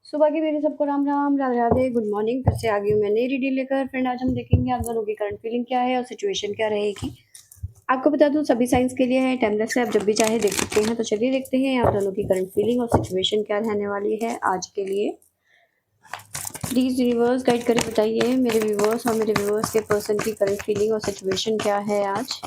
सुबह की मेरी सबको राम राम राधे राधे गुड मॉर्निंग। फिर से आ गई हूँ मैं नई रीडिंग लेकर। फ्रेंड, आज हम देखेंगे आप दोनों की करंट फीलिंग क्या है और सिचुएशन क्या रहेगी। आपको बता दूं सभी साइंस के लिए है, टाइमलेस है, आप जब भी चाहे देख सकते हैं। तो चलिए देखते हैं आप दोनों की करंट फीलिंग और सिचुएशन क्या रहने वाली है आज के लिए। प्लीज यूनिवर्स गाइड करके बताइए मेरे व्यूवर्स और मेरे व्यूवर्स के पर्सन की करंट फीलिंग और सिचुएशन क्या है आज।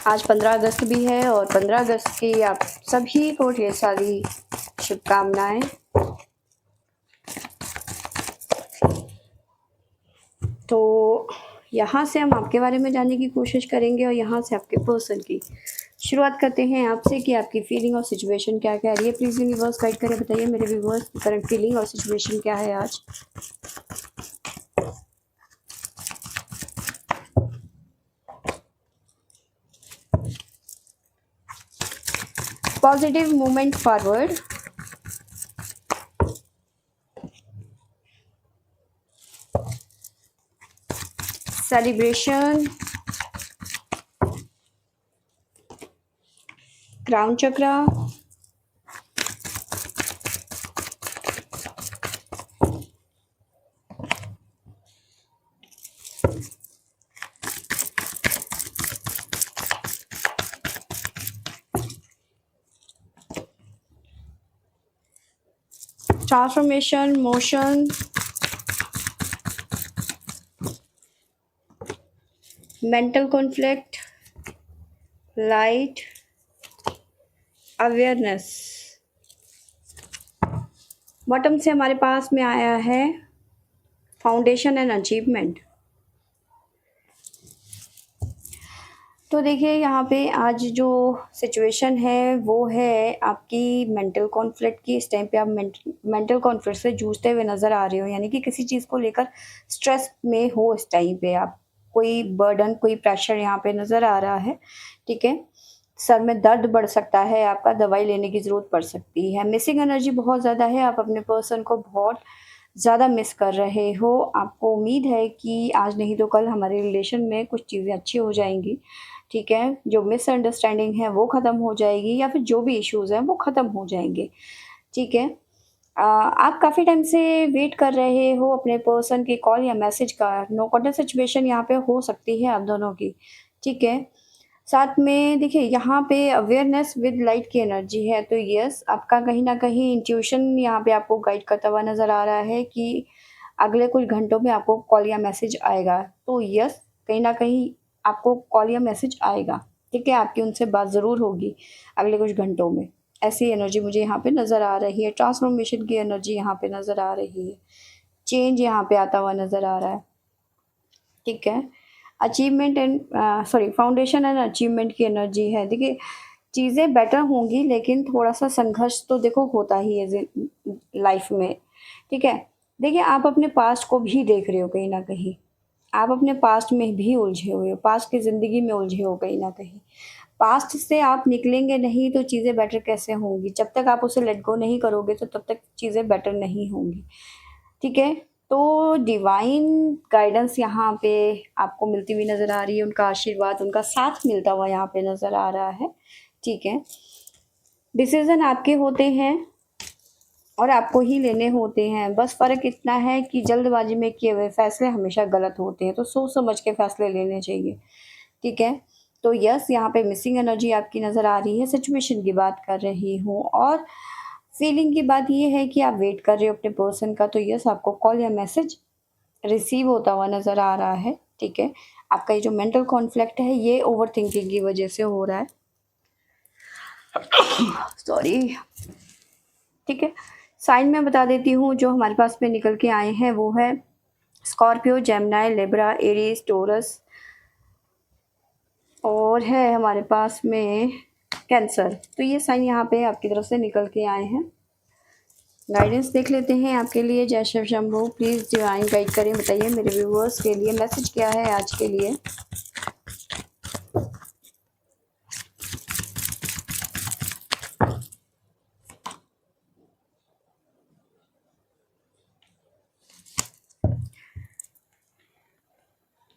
आज 15 अगस्त भी है और 15 अगस्त की आप सभी को ढेर सारी शुभकामनाएं। तो यहाँ से हम आपके बारे में जानने की कोशिश करेंगे और यहाँ से आपके पर्सन की शुरुआत करते हैं आपसे कि आपकी फीलिंग और सिचुएशन क्या क्या है। प्लीज़ यूनिवर्स गाइड करें, बताइए मेरे व्यूवर्स की करंट फीलिंग और सिचुएशन क्या है आज। Positive movement forward, celebration, crown chakra, transformation, motion, mental conflict, light, awareness. Bottom से हमारे पास में आया है फाउंडेशन एंड अचीवमेंट। तो देखिए यहाँ पे आज जो सिचुएशन है वो है आपकी मेंटल कॉन्फ्लिक्ट की। इस टाइम पे आप मेंटल कॉन्फ्लिक्ट से जूझते हुए नज़र आ रहे हो, यानी कि किसी चीज़ को लेकर स्ट्रेस में हो। इस टाइम पे आप कोई बर्डन, कोई प्रेशर यहाँ पे नज़र आ रहा है। ठीक है, सर में दर्द बढ़ सकता है, आपका दवाई लेने की ज़रूरत पड़ सकती है। मिसिंग एनर्जी बहुत ज़्यादा है, आप अपने पर्सन को बहुत ज़्यादा मिस कर रहे हो। आपको उम्मीद है कि आज नहीं तो कल हमारे रिलेशन में कुछ चीज़ें अच्छी हो जाएंगी। ठीक है, जो मिसअंडरस्टैंडिंग है वो ख़त्म हो जाएगी या फिर जो भी इश्यूज़ हैं वो ख़त्म हो जाएंगे। ठीक है, आप काफ़ी टाइम से वेट कर रहे हो अपने पर्सन की कॉल या मैसेज का। नो कॉन्टैक्ट सिचुएशन यहाँ पे हो सकती है आप दोनों की। ठीक है, साथ में देखिए यहाँ पे अवेयरनेस विद लाइट की एनर्जी है। तो यस, आपका कहीं ना कहीं इंट्यूशन यहाँ पे आपको गाइड करता हुआ नज़र आ रहा है कि अगले कुछ घंटों में आपको कॉल या मैसेज आएगा। तो यस, कहीं ना कहीं आपको कॉल या मैसेज आएगा। ठीक है, आपकी उनसे बात ज़रूर होगी अगले कुछ घंटों में। ऐसी एनर्जी मुझे यहाँ पे नज़र आ रही है। ट्रांसफॉर्मेशन की एनर्जी यहाँ पे नज़र आ रही है। चेंज यहाँ पे आता हुआ नज़र आ रहा है। ठीक है, achievement and sorry foundation and achievement की एनर्जी है। देखिए चीज़ें बेटर होंगी लेकिन थोड़ा सा संघर्ष तो देखो होता ही है लाइफ में। ठीक है, देखिए आप अपने पास्ट को भी देख रहे हो कहीं ना कहीं। आप अपने पास्ट में भी उलझे हुए हो, पास्ट की ज़िंदगी में उलझे हो कहीं ना कहीं। पास्ट से आप निकलेंगे नहीं तो चीज़ें बेटर कैसे होंगी। जब तक आप उसे लेट गो नहीं करोगे तो तब तक चीज़ें बेटर नहीं होंगी। ठीक है, तो डिवाइन गाइडेंस यहाँ पे आपको मिलती हुई नज़र आ रही है। उनका आशीर्वाद, उनका साथ मिलता हुआ यहाँ पे नज़र आ रहा है। ठीक है, डिसीजन आपके होते हैं और आपको ही लेने होते हैं। बस फ़र्क इतना है कि जल्दबाजी में किए हुए फैसले हमेशा गलत होते हैं, तो सोच समझ के फैसले लेने चाहिए। ठीक है, तो यस यहाँ पे मिसिंग एनर्जी आपकी नज़र आ रही है। सिचुएशन की बात कर रही हूँ और फीलिंग की बात ये है कि आप वेट कर रहे हो अपने पर्सन का। तो यस, आपको कॉल या मैसेज रिसीव होता हुआ नज़र आ रहा है। ठीक है, आपका ये जो मेंटल कॉन्फ्लिक्ट है ये ओवर थिंकिंग की वजह से हो रहा है। सॉरी। ठीक है, साइन में बता देती हूँ जो हमारे पास में निकल के आए हैं वो है Scorpio, Gemini, Libra, Aries, Taurus और है हमारे पास में कैंसर। तो ये साइन यहाँ पे आपकी तरफ से निकल के आए हैं। गाइडेंस देख लेते हैं आपके लिए। जय Shiv Shambhu, please divine guide करें, बताइए मेरे व्यूवर्स के लिए मैसेज क्या है आज के लिए।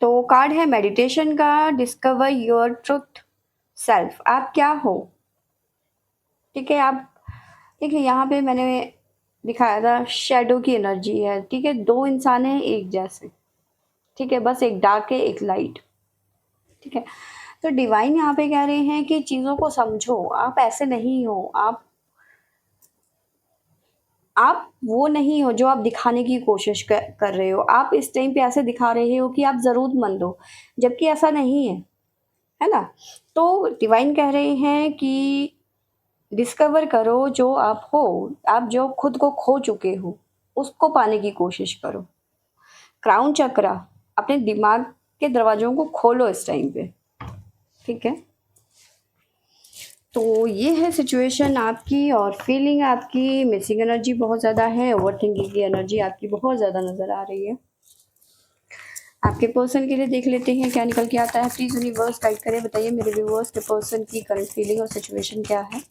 तो कार्ड है मेडिटेशन का, डिस्कवर योर ट्रुथ सेल्फ। आप क्या हो, ठीक है। आप देखिए यहाँ पे मैंने दिखाया था शैडो की एनर्जी है, ठीक है। 2 इंसान हैं एक जैसे, ठीक है, बस एक डार्क है एक लाइट, ठीक है। तो डिवाइन यहाँ पे कह रहे हैं कि चीज़ों को समझो, आप ऐसे नहीं हो, आप वो नहीं हो जो आप दिखाने की कोशिश कर रहे हो। आप इस टाइम पे ऐसे दिखा रहे हो कि आप ज़रूरतमंद हो, जबकि ऐसा नहीं है ना? तो डिवाइन कह रहे हैं कि डिस्कवर करो जो आप हो, आप जो खुद को खो चुके हो, उसको पाने की कोशिश करो। क्राउन चक्रा, अपने दिमाग के दरवाज़ों को खोलो इस टाइम पे, ठीक है? तो ये है सिचुएशन आपकी और फीलिंग आपकी। मिसिंग एनर्जी बहुत ज़्यादा है, ओवरथिंकिंग की एनर्जी आपकी बहुत ज़्यादा नज़र आ रही है। आपके पर्सन के लिए देख लेते हैं क्या निकल के आता है। प्लीज़ यूनिवर्स गाइड करें, बताइए मेरे व्यूअर्स के पर्सन की करंट फीलिंग और सिचुएशन क्या है।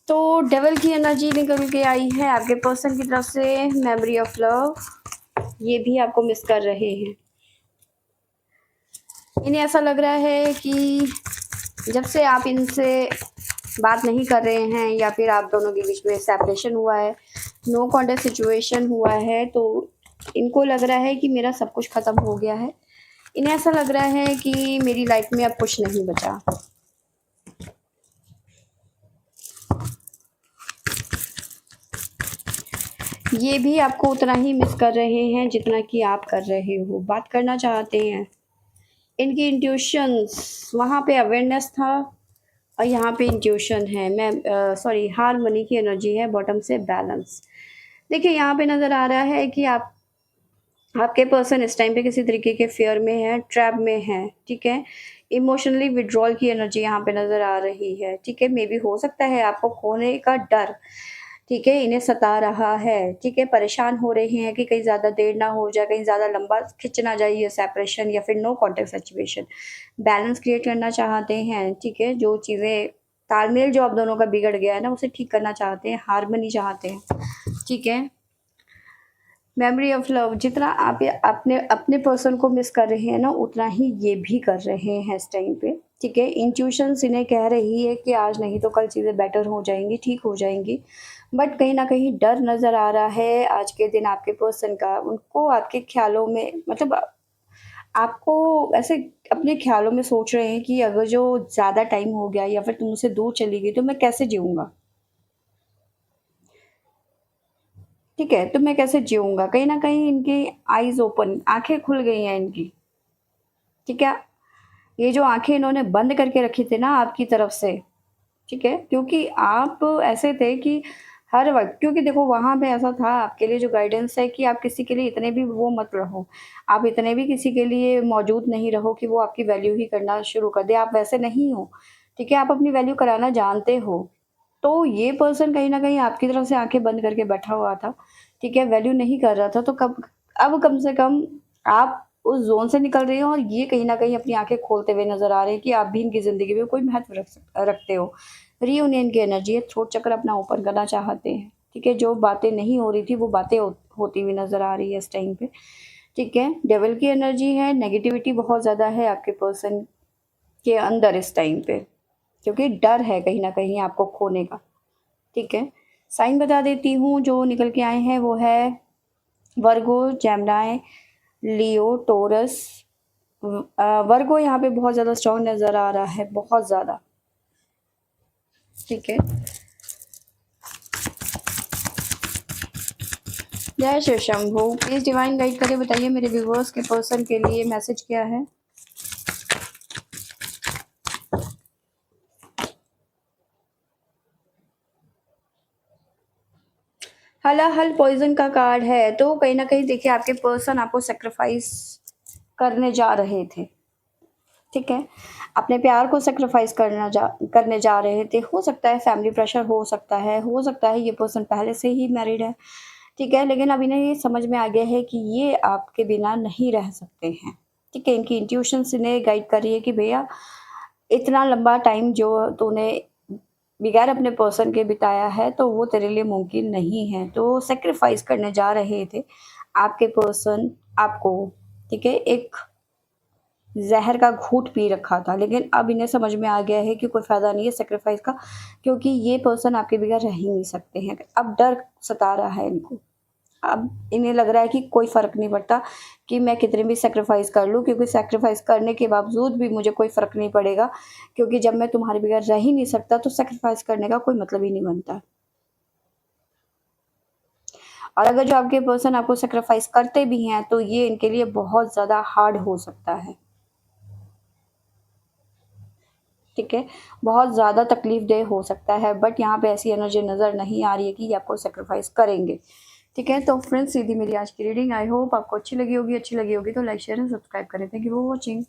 तो डेविल की एनर्जी निकल के आई है आपके पर्सन की तरफ से। मेमोरी ऑफ लव, ये भी आपको मिस कर रहे हैं। इन्हें ऐसा लग रहा है कि जब से आप इनसे बात नहीं कर रहे हैं या फिर आप दोनों के बीच में सेपरेशन हुआ है, नो कॉन्टेक्ट सिचुएशन हुआ है, तो इनको लग रहा है कि मेरा सब कुछ ख़त्म हो गया है। इन्हें ऐसा लग रहा है कि मेरी लाइफ में अब कुछ नहीं बचा। ये भी आपको उतना ही मिस कर रहे हैं जितना कि आप कर रहे हो। बात करना चाहते हैं। इनकी इंट्यूशंस, वहाँ पे अवेयरनेस था और यहाँ पे इंट्यूशन है। मैं सॉरी, हारमनी की एनर्जी है, बॉटम से बैलेंस। देखिए यहाँ पे नज़र आ रहा है कि आपके पर्सन इस टाइम पे किसी तरीके के फेयर में है, ट्रैप में है, ठीक है। इमोशनली विड्रॉल की एनर्जी यहाँ पे नज़र आ रही है, ठीक है। मे बी हो सकता है आपको खोने का डर, ठीक है, इन्हें सता रहा है, ठीक है। परेशान हो रहे हैं कि कहीं ज़्यादा देर ना हो जाए, कहीं ज़्यादा लंबा खिंच ना जाए ये सेपरेशन या फिर no contact situation. Balance create करना चाहते हैं, ठीक है। जो चीज़ें तालमेल जो आप दोनों का बिगड़ गया है ना, उसे ठीक करना चाहते हैं, हारमनी चाहते हैं, ठीक है। मेमोरी ऑफ लव, जितना आप अपने अपने पर्सन को मिस कर रहे हैं ना, उतना ही ये भी कर रहे हैं इस टाइम पे, ठीक है। इंट्यूशंस इन्हें कह रही है कि आज नहीं तो कल चीज़ें बेटर हो जाएंगी, ठीक हो जाएंगी। बट कहीं ना कहीं डर नज़र आ रहा है आज के दिन आपके पर्सन का। उनको आपके ख्यालों में, मतलब आपको ऐसे अपने ख्यालों में सोच रहे हैं कि अगर जो ज़्यादा टाइम हो गया या फिर तुम मुझसे दूर चली गई तो मैं कैसे जीऊँगा, ठीक है। तो मैं कैसे जीऊँगा? कहीं न कहीं इनकी आइज़ ओपन, आँखें खुल गई हैं इनकी, ठीक है। ये जो आँखें इन्होंने बंद करके रखी थी ना आपकी तरफ से, ठीक है, क्योंकि आप ऐसे थे कि हर वक़्त, क्योंकि देखो वहाँ पे ऐसा था आपके लिए जो गाइडेंस है कि आप किसी के लिए इतने भी वो मत रहो। आप इतने भी किसी के लिए मौजूद नहीं रहो कि वो आपकी वैल्यू ही करना शुरू कर दे, आप वैसे नहीं हो, ठीक है। आप अपनी वैल्यू कराना जानते हो। तो ये पर्सन कहीं न कहीं आपकी तरफ से आँखें बंद करके बैठा हुआ था, ठीक है, वैल्यू नहीं कर रहा था। तो कब अब कम से कम आप उस ज़ोन से निकल रहे हो और ये कहीं न कहीं अपनी आँखें खोलते हुए नज़र आ रहे हैं कि आप भी इनकी ज़िंदगी में कोई महत्व रखते हो। रीयूनियन की एनर्जी है, थ्रोट चक्र अपना ओपन करना चाहते हैं, ठीक है। जो बातें नहीं हो रही थी वो बातें होती हुई नज़र आ रही है इस टाइम पे, ठीक है। डेविल की एनर्जी है, नेगेटिविटी बहुत ज़्यादा है आपके पर्सन के अंदर इस टाइम पे, क्योंकि डर है कहीं न कहीं आपको खोने का, ठीक है। साइन बता देती हूँ जो निकल के आए हैं, वो है वर्गो, जेमिनी, लियो, टॉरस। वर्गो यहाँ पे बहुत ज़्यादा स्ट्रॉन्ग नज़र आ रहा है, बहुत ज़्यादा, ठीक है। जय Shiv Shambhu. Please divine guide करें, बताइए मेरे व्यूवर्स के पर्सन के लिए मैसेज क्या है। हलाहल पॉइजन का कार्ड है, तो कहीं ना कहीं देखिए आपके पर्सन आपको सेक्रीफाइस करने जा रहे थे, ठीक है। अपने प्यार को सेक्रीफाइस करने जा रहे थे। हो सकता है फैमिली प्रेशर, हो सकता है ये पर्सन पहले से ही मैरिड है, ठीक है। लेकिन अब इन्हें ये समझ में आ गया है कि ये आपके बिना नहीं रह सकते हैं, ठीक है। इनकी इंट्यूशंस इन्हें गाइड कर रही है कि भैया इतना लंबा टाइम जो तूने बगैर अपने पर्सन के बिताया है, तो वो तेरे लिए मुमकिन नहीं है। तो सैक्रिफाइस करने जा रहे थे आपके पर्सन आपको, ठीक है, एक ज़हर का घूँट पी रखा था, लेकिन अब इन्हें समझ में आ गया है कि कोई फ़ायदा नहीं है सैक्रिफाइस का, क्योंकि ये पर्सन आपके बगैर रह ही नहीं सकते हैं। अब डर सता रहा है इनको। अब इन्हें लग रहा है कि कोई फ़र्क नहीं पड़ता कि मैं कितने भी सैक्रिफाइस कर लूँ, क्योंकि सैक्रिफाइस करने के बावजूद भी मुझे कोई फ़र्क नहीं पड़ेगा, क्योंकि जब मैं तुम्हारे बगैर रह ही नहीं सकता, तो सैक्रिफाइस करने का कोई मतलब ही नहीं बनता। और अगर जो आपके पर्सन आपको सैक्रिफाइस करते भी हैं, तो ये इनके लिए बहुत ज़्यादा हार्ड हो सकता है। ठीक है, बहुत ज़्यादा तकलीफ़देह हो सकता है, बट यहाँ पे ऐसी एनर्जी नज़र नहीं आ रही है कि ये आपको सैक्रिफाइस करेंगे। ठीक है, तो फ्रेंड्स, ये थी मेरी आज की रीडिंग। आई होप आपको अच्छी लगी होगी तो लाइक, शेयर एंड सब्सक्राइब करें। Thank you for watching.